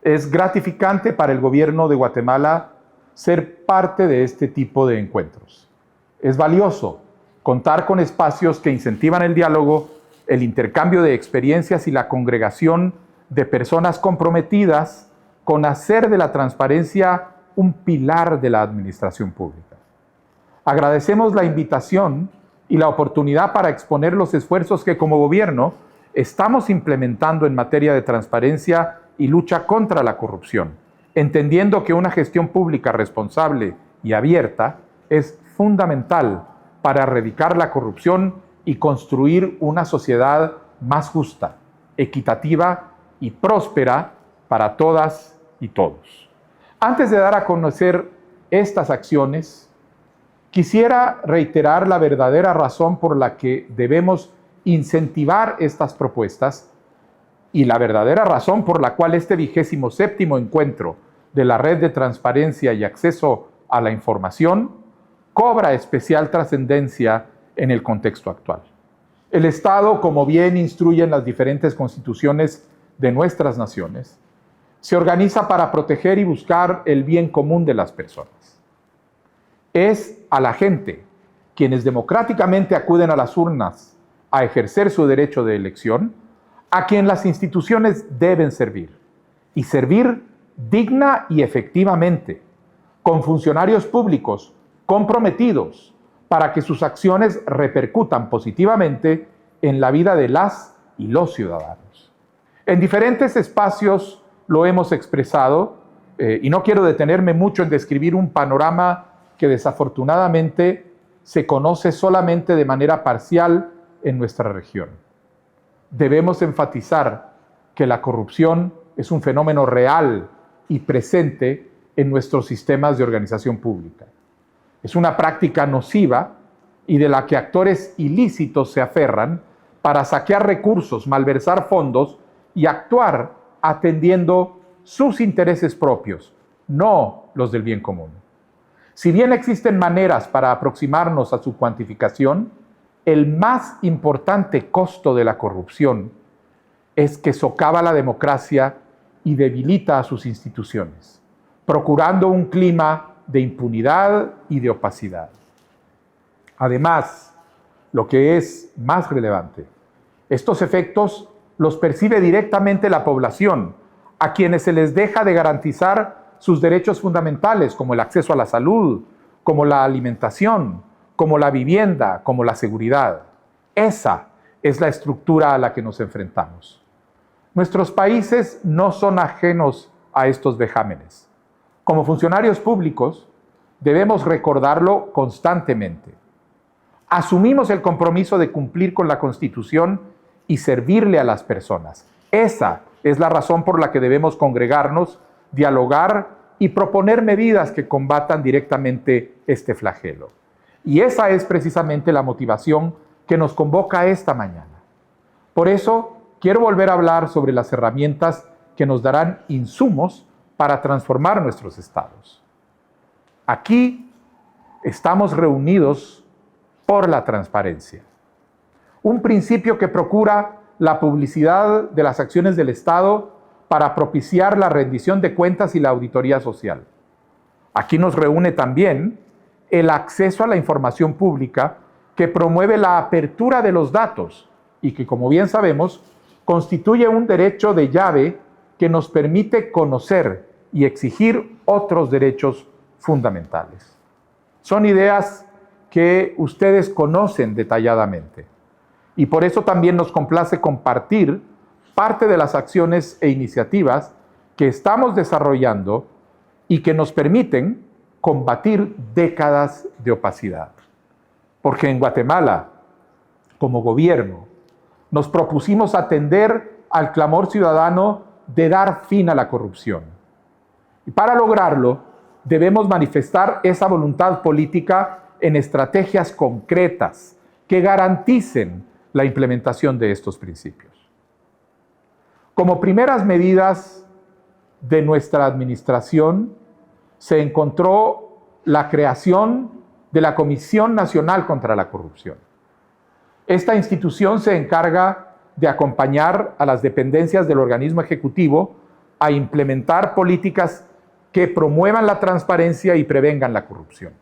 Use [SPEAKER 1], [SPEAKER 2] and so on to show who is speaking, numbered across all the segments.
[SPEAKER 1] Es gratificante para el gobierno de Guatemala ser parte de este tipo de encuentros. Es valioso contar con espacios que incentivan el diálogo, el intercambio de experiencias y la congregación de personas comprometidas con hacer de la transparencia un pilar de la administración pública. Agradecemos la invitación y la oportunidad para exponer los esfuerzos que como gobierno estamos implementando en materia de transparencia y lucha contra la corrupción, entendiendo que una gestión pública responsable y abierta es fundamental para erradicar la corrupción y construir una sociedad más justa, equitativa y próspera para todas y todos. Antes de dar a conocer estas acciones, quisiera reiterar la verdadera razón por la que debemos incentivar estas propuestas y la verdadera razón por la cual este 27º encuentro de la Red de Transparencia y Acceso a la Información cobra especial trascendencia en el contexto actual. El Estado, como bien instruyen las diferentes constituciones de nuestras naciones, se organiza para proteger y buscar el bien común de las personas. Es a la gente, quienes democráticamente acuden a las urnas a ejercer su derecho de elección, a quien las instituciones deben servir, y servir digna y efectivamente, con funcionarios públicos comprometidos para que sus acciones repercutan positivamente en la vida de las y los ciudadanos. En diferentes espacios lo hemos expresado, y no quiero detenerme mucho en describir un panorama que desafortunadamente se conoce solamente de manera parcial en nuestra región. Debemos enfatizar que la corrupción es un fenómeno real y presente en nuestros sistemas de organización pública. Es una práctica nociva y de la que actores ilícitos se aferran para saquear recursos, malversar fondos y actuar atendiendo sus intereses propios, no los del bien común. Si bien existen maneras para aproximarnos a su cuantificación, el más importante costo de la corrupción es que socava la democracia y debilita a sus instituciones, procurando un clima de impunidad y de opacidad. Además, lo que es más relevante, estos efectos los percibe directamente la población, a quienes se les deja de garantizar sus derechos fundamentales, como el acceso a la salud, como la alimentación, como la vivienda, como la seguridad. Esa es la estructura a la que nos enfrentamos. Nuestros países no son ajenos a estos vejámenes. Como funcionarios públicos, debemos recordarlo constantemente. Asumimos el compromiso de cumplir con la Constitución y servirle a las personas. Esa es la razón por la que debemos congregarnos, dialogar y proponer medidas que combatan directamente este flagelo. Y esa es precisamente la motivación que nos convoca esta mañana. Por eso, quiero volver a hablar sobre las herramientas que nos darán insumos para transformar nuestros estados. Aquí estamos reunidos por la transparencia, un principio que procura la publicidad de las acciones del Estado para propiciar la rendición de cuentas y la auditoría social. Aquí nos reúne también el acceso a la información pública que promueve la apertura de los datos y que, como bien sabemos, constituye un derecho de llave que nos permite conocer y exigir otros derechos fundamentales. Son ideas que ustedes conocen detalladamente y por eso también nos complace compartir parte de las acciones e iniciativas que estamos desarrollando y que nos permiten combatir décadas de opacidad. Porque en Guatemala, como gobierno, nos propusimos atender al clamor ciudadano de dar fin a la corrupción. Y para lograrlo, debemos manifestar esa voluntad política en estrategias concretas que garanticen la implementación de estos principios. Como primeras medidas de nuestra administración, se encontró la creación de la Comisión Nacional contra la Corrupción. Esta institución se encarga de acompañar a las dependencias del organismo ejecutivo a implementar políticas que promuevan la transparencia y prevengan la corrupción.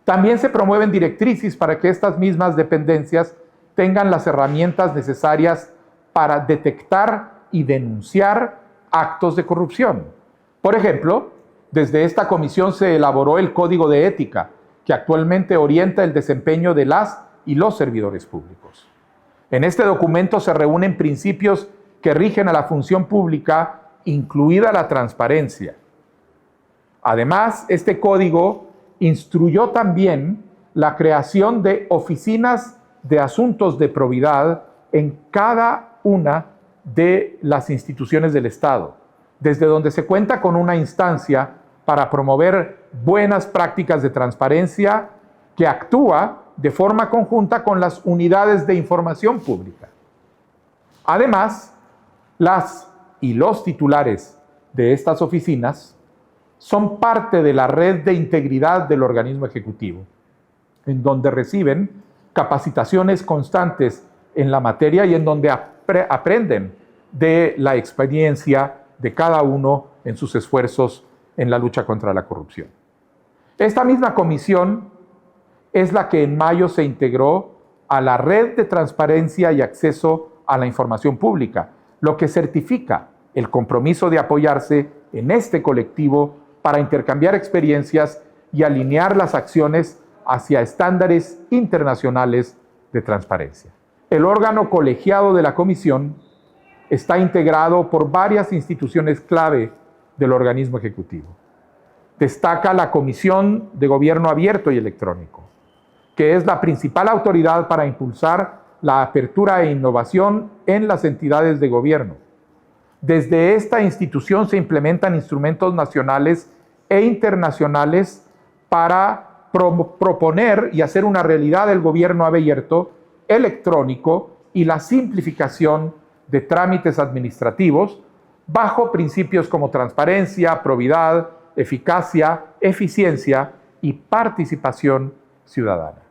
[SPEAKER 1] También se promueven directrices para que estas mismas dependencias tengan las herramientas necesarias para detectar y denunciar actos de corrupción. Por ejemplo, desde esta comisión se elaboró el Código de Ética, que actualmente orienta el desempeño de las y los servidores públicos. En este documento se reúnen principios que rigen a la función pública, incluida la transparencia. Además, este código instruyó también la creación de oficinas de asuntos de probidad en cada una de las instituciones del Estado, desde donde se cuenta con una instancia para promover buenas prácticas de transparencia que actúa de forma conjunta con las unidades de información pública. Además, las y los titulares de estas oficinas son parte de la red de integridad del organismo ejecutivo, en donde reciben capacitaciones constantes en la materia y en donde aprenden de la experiencia de cada uno en sus esfuerzos en la lucha contra la corrupción. Esta misma comisión es la que en mayo se integró a la Red de Transparencia y Acceso a la Información Pública, lo que certifica el compromiso de apoyarse en este colectivo para intercambiar experiencias y alinear las acciones hacia estándares internacionales de transparencia. El órgano colegiado de la comisión está integrado por varias instituciones clave del organismo ejecutivo. Destaca la Comisión de Gobierno Abierto y Electrónico, que es la principal autoridad para impulsar la apertura e innovación en las entidades de gobierno. Desde esta institución se implementan instrumentos nacionales e internacionales para proponer y hacer una realidad el gobierno abierto, electrónico y la simplificación de trámites administrativos bajo principios como transparencia, probidad, eficacia, eficiencia y participación ciudadana.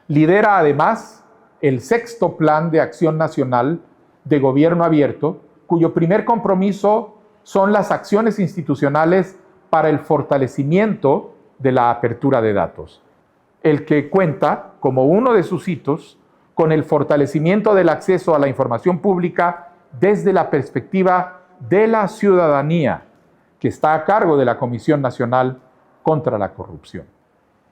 [SPEAKER 1] Lidera además el 6º Plan de Acción Nacional de Gobierno Abierto, cuyo primer compromiso son las acciones institucionales para el fortalecimiento de la apertura de datos, el que cuenta, como uno de sus hitos, con el fortalecimiento del acceso a la información pública desde la perspectiva de la ciudadanía, que está a cargo de la Comisión Nacional contra la Corrupción.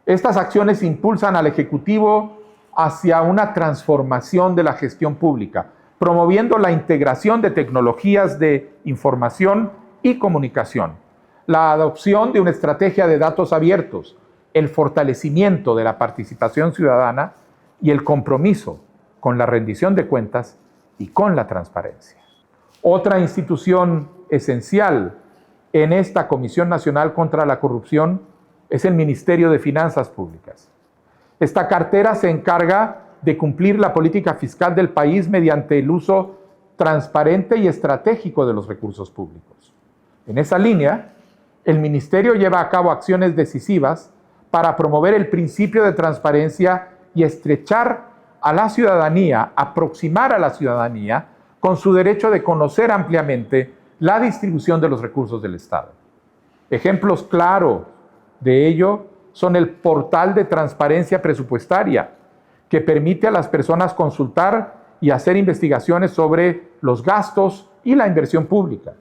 [SPEAKER 1] Estas acciones impulsan al Ejecutivo hacia una transformación de la gestión pública, promoviendo la integración de tecnologías de información y comunicación, la adopción de una estrategia de datos abiertos, el fortalecimiento de la participación ciudadana y el compromiso con la rendición de cuentas y con la transparencia. Otra institución esencial en esta Comisión Nacional contra la Corrupción es el Ministerio de Finanzas Públicas. Esta cartera se encarga de cumplir la política fiscal del país mediante el uso transparente y estratégico de los recursos públicos. En esa línea, el Ministerio lleva a cabo acciones decisivas para promover el principio de transparencia y estrechar a la ciudadanía, aproximar a la ciudadanía con su derecho de conocer ampliamente la distribución de los recursos del Estado. Ejemplos claros de ello son el portal de transparencia presupuestaria, que permite a las personas consultar y hacer investigaciones sobre los gastos y la inversión pública,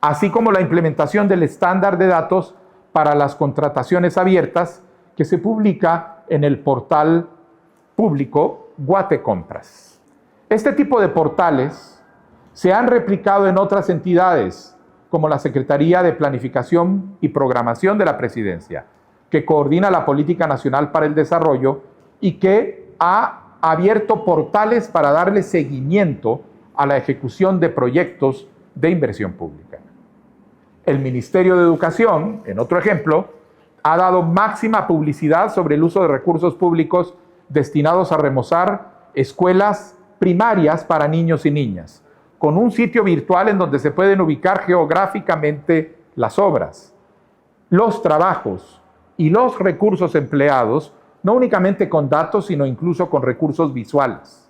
[SPEAKER 1] así como la implementación del estándar de datos para las contrataciones abiertas que se publica en el portal público Guatecompras. Este tipo de portales se han replicado en otras entidades, como la Secretaría de Planificación y Programación de la Presidencia, que coordina la Política Nacional para el Desarrollo y que ha abierto portales para darle seguimiento a la ejecución de proyectos de inversión pública. El Ministerio de Educación, en otro ejemplo, ha dado máxima publicidad sobre el uso de recursos públicos destinados a remozar escuelas primarias para niños y niñas, con un sitio virtual en donde se pueden ubicar geográficamente las obras, los trabajos y los recursos empleados, no únicamente con datos, sino incluso con recursos visuales.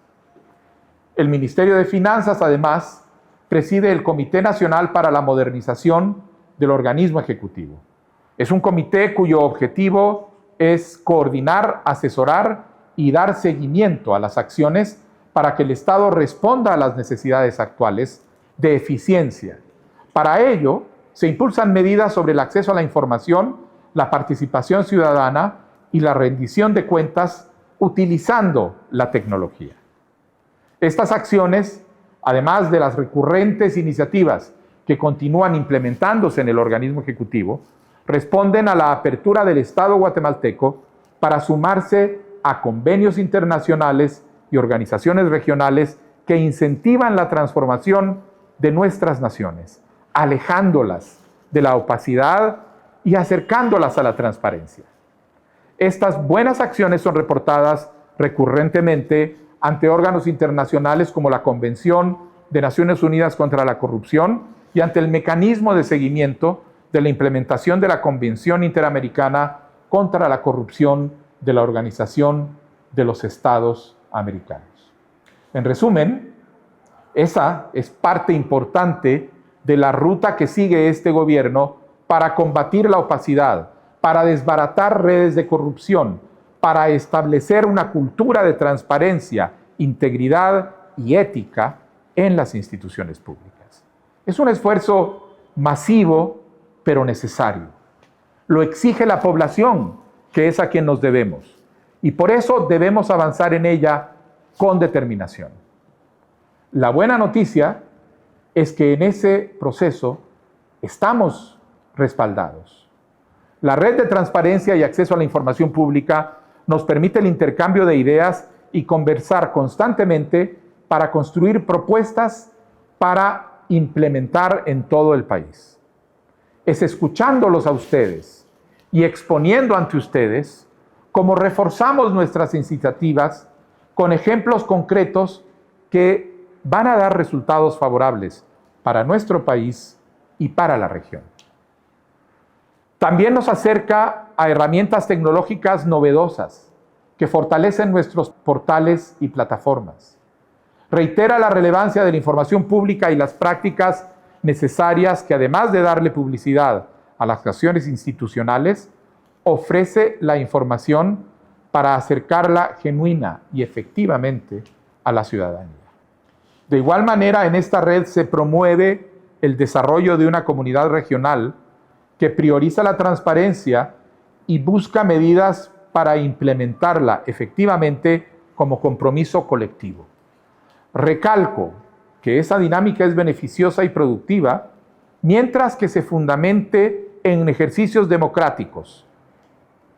[SPEAKER 1] El Ministerio de Finanzas, además, preside el Comité Nacional para la Modernización del Organismo Ejecutivo. Es un comité cuyo objetivo es coordinar, asesorar y dar seguimiento a las acciones para que el Estado responda a las necesidades actuales de eficiencia. Para ello, se impulsan medidas sobre el acceso a la información, la participación ciudadana y la rendición de cuentas utilizando la tecnología. Estas acciones, además de las recurrentes iniciativas que continúan implementándose en el organismo ejecutivo, responden a la apertura del Estado guatemalteco para sumarse a convenios internacionales y organizaciones regionales que incentivan la transformación de nuestras naciones, alejándolas de la opacidad y acercándolas a la transparencia. Estas buenas acciones son reportadas recurrentemente ante órganos internacionales como la Convención de Naciones Unidas contra la Corrupción y ante el mecanismo de seguimiento de la implementación de la Convención Interamericana contra la Corrupción de la Organización de los Estados Americanos. En resumen, esa es parte importante de la ruta que sigue este gobierno para combatir la opacidad, para desbaratar redes de corrupción, para establecer una cultura de transparencia, integridad y ética en las instituciones públicas. Es un esfuerzo masivo, pero necesario. Lo exige la población, que es a quien nos debemos, y por eso debemos avanzar en ella con determinación. La buena noticia es que en ese proceso estamos respaldados. La red de transparencia y acceso a la información pública nos permite el intercambio de ideas y conversar constantemente para construir propuestas para implementar en todo el país. Es escuchándolos a ustedes y exponiendo ante ustedes cómo reforzamos nuestras iniciativas con ejemplos concretos que van a dar resultados favorables para nuestro país y para la región. También nos acerca a herramientas tecnológicas novedosas que fortalecen nuestros portales y plataformas. Reitera la relevancia de la información pública y las prácticas necesarias que, además de darle publicidad a las acciones institucionales, ofrece la información para acercarla genuina y efectivamente a la ciudadanía. De igual manera, en esta red se promueve el desarrollo de una comunidad regional que prioriza la transparencia y busca medidas para implementarla efectivamente como compromiso colectivo. Recalco que esa dinámica es beneficiosa y productiva mientras que se fundamente en ejercicios democráticos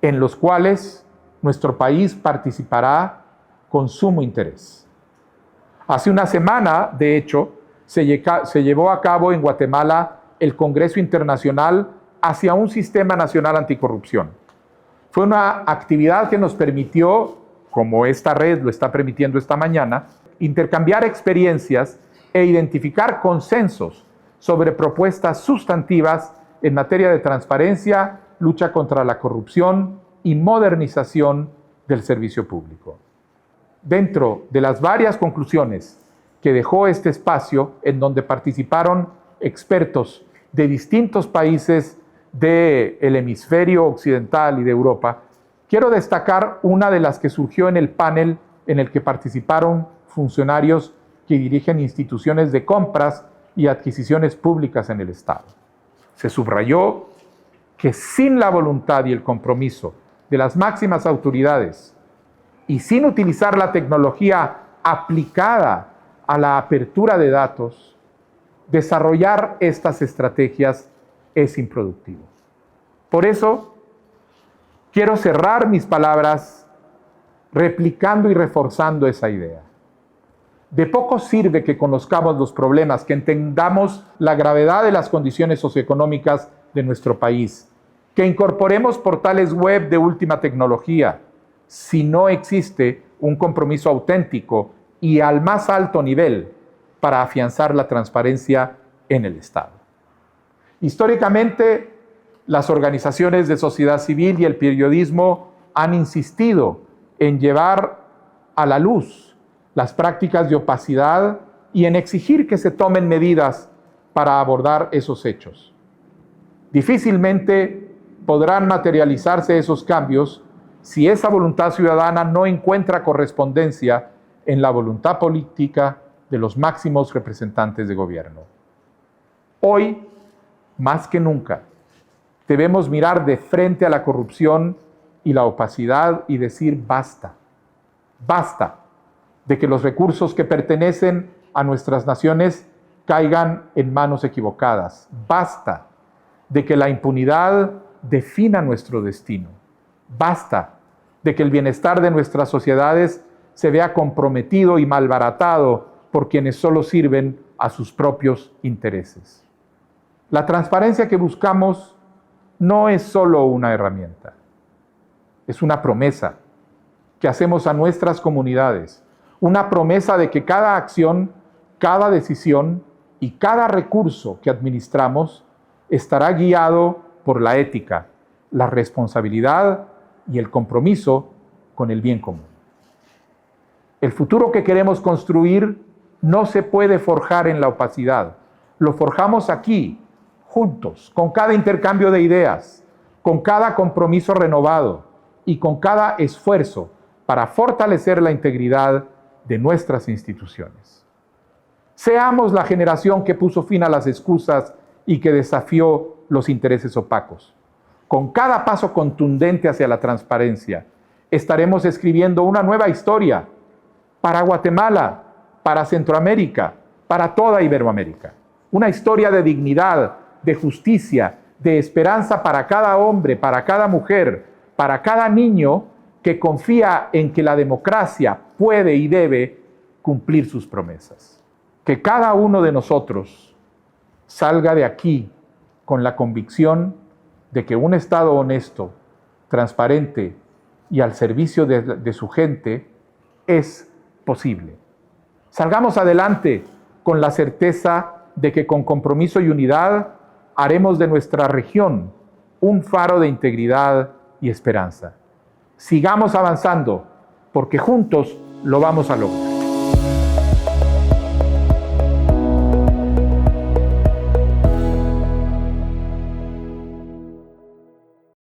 [SPEAKER 1] en los cuales nuestro país participará con sumo interés. Hace una semana, de hecho, se llevó a cabo en Guatemala el Congreso Internacional hacia un Sistema Nacional Anticorrupción. Fue una actividad que nos permitió, como esta red lo está permitiendo esta mañana, intercambiar experiencias e identificar consensos sobre propuestas sustantivas en materia de transparencia, lucha contra la corrupción y modernización del servicio público. Dentro de las varias conclusiones que dejó este espacio, en donde participaron expertos de distintos países del hemisferio occidental y de Europa, quiero destacar una de las que surgió en el panel en el que participaron funcionarios que dirigen instituciones de compras y adquisiciones públicas en el Estado. Se subrayó que sin la voluntad y el compromiso de las máximas autoridades y sin utilizar la tecnología aplicada a la apertura de datos, desarrollar estas estrategias es improductivo. Por eso, quiero cerrar mis palabras replicando y reforzando esa idea. De poco sirve que conozcamos los problemas, que entendamos la gravedad de las condiciones socioeconómicas de nuestro país, que incorporemos portales web de última tecnología, si no existe un compromiso auténtico y al más alto nivel para afianzar la transparencia en el Estado. Históricamente, las organizaciones de sociedad civil y el periodismo han insistido en llevar a la luz las prácticas de opacidad y en exigir que se tomen medidas para abordar esos hechos. Difícilmente podrán materializarse esos cambios si esa voluntad ciudadana no encuentra correspondencia en la voluntad política de los máximos representantes de gobierno. Hoy, más que nunca, debemos mirar de frente a la corrupción y la opacidad y decir basta. Basta de que los recursos que pertenecen a nuestras naciones caigan en manos equivocadas. Basta de que la impunidad defina nuestro destino. Basta de que el bienestar de nuestras sociedades se vea comprometido y malbaratado por quienes solo sirven a sus propios intereses. La transparencia que buscamos no es solo una herramienta, es una promesa que hacemos a nuestras comunidades, una promesa de que cada acción, cada decisión y cada recurso que administramos estará guiado por la ética, la responsabilidad y el compromiso con el bien común. El futuro que queremos construir no se puede forjar en la opacidad. Lo forjamos aquí, juntos, con cada intercambio de ideas, con cada compromiso renovado y con cada esfuerzo para fortalecer la integridad de nuestras instituciones. Seamos la generación que puso fin a las excusas y que desafió los intereses opacos. Con cada paso contundente hacia la transparencia, estaremos escribiendo una nueva historia para Guatemala, para Centroamérica, para toda Iberoamérica. Una historia de dignidad, de justicia, de esperanza para cada hombre, para cada mujer, para cada niño que confía en que la democracia puede y debe cumplir sus promesas. Que cada uno de nosotros salga de aquí con la convicción de que un Estado honesto, transparente y al servicio de su gente es posible. Salgamos adelante con la certeza de que con compromiso y unidad haremos de nuestra región un faro de integridad y esperanza. Sigamos avanzando, porque juntos lo vamos a lograr.